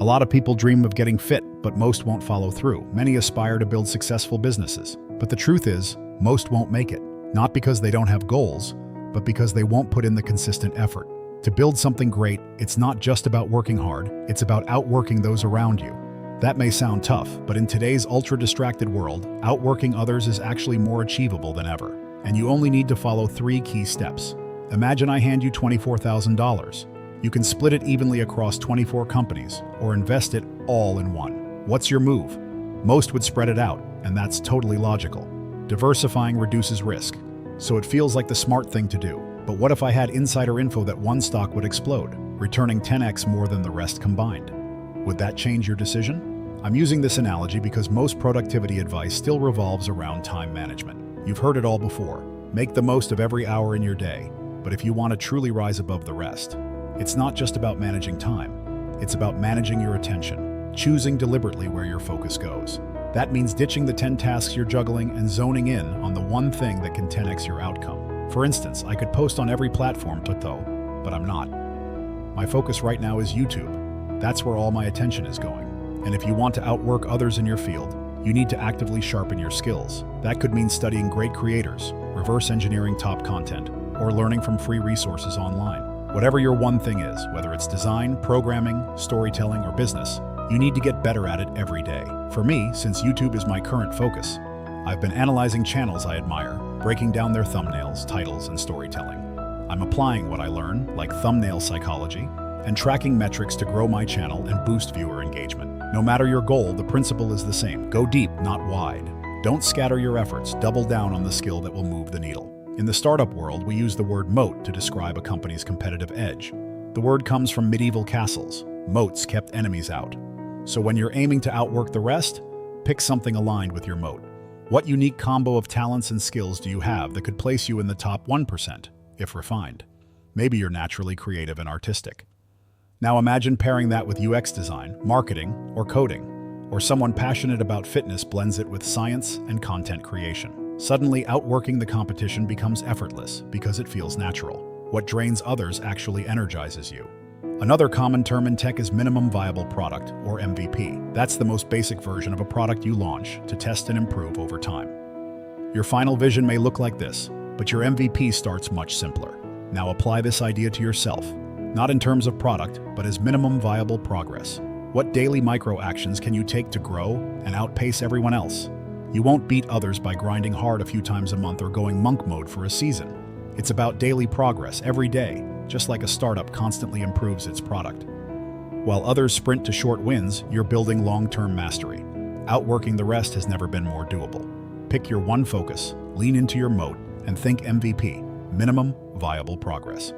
A lot of people dream of getting fit, but most won't follow through. Many aspire to build successful businesses. But the truth is, most won't make it. Not because they don't have goals, but because they won't put in the consistent effort. To build something great, it's not just about working hard, it's about outworking those around you. That may sound tough, but in today's ultra-distracted world, outworking others is actually more achievable than ever. And you only need to follow 3 key steps. Imagine I hand you $24,000. You can split it evenly across 24 companies, or invest it all in one. What's your move? Most would spread it out, and that's totally logical. Diversifying reduces risk, so it feels like the smart thing to do. But what if I had insider info that one stock would explode, returning 10x more than the rest combined? Would that change your decision? I'm using this analogy because most productivity advice still revolves around time management. You've heard it all before. Make the most of every hour in your day. But if you want to truly rise above the rest, it's not just about managing time. It's about managing your attention, choosing deliberately where your focus goes. That means ditching the 10 tasks you're juggling and zoning in on the one thing that can 10x your outcome. For instance, I could post on every platform, but I'm not. My focus right now is YouTube. That's where all my attention is going. And if you want to outwork others in your field, you need to actively sharpen your skills. That could mean studying great creators, reverse engineering top content, or learning from free resources online. Whatever your one thing is, whether it's design, programming, storytelling, or business, you need to get better at it every day. For me, since YouTube is my current focus, I've been analyzing channels I admire, breaking down their thumbnails, titles, and storytelling. I'm applying what I learn, like thumbnail psychology, and tracking metrics to grow my channel and boost viewer engagement. No matter your goal, the principle is the same. Go deep, not wide. Don't scatter your efforts, double down on the skill that will move the needle. In the startup world, we use the word moat to describe a company's competitive edge. The word comes from medieval castles. Moats kept enemies out. So when you're aiming to outwork the rest, pick something aligned with your moat. What unique combo of talents and skills do you have that could place you in the top 1%, if refined? Maybe you're naturally creative and artistic. Now imagine pairing that with UX design, marketing, or coding, or someone passionate about fitness blends it with science and content creation. Suddenly, outworking the competition becomes effortless because it feels natural. What drains others actually energizes you. Another common term in tech is minimum viable product, or MVP. That's the most basic version of a product you launch to test and improve over time. Your final vision may look like this, but your MVP starts much simpler. Now apply this idea to yourself. Not in terms of product, but as minimum viable progress. What daily micro actions can you take to grow and outpace everyone else? You won't beat others by grinding hard a few times a month or going monk mode for a season. It's about daily progress every day, just like a startup constantly improves its product. While others sprint to short wins, you're building long-term mastery. Outworking the rest has never been more doable. Pick your one focus, lean into your moat, and think MVP, minimum viable progress.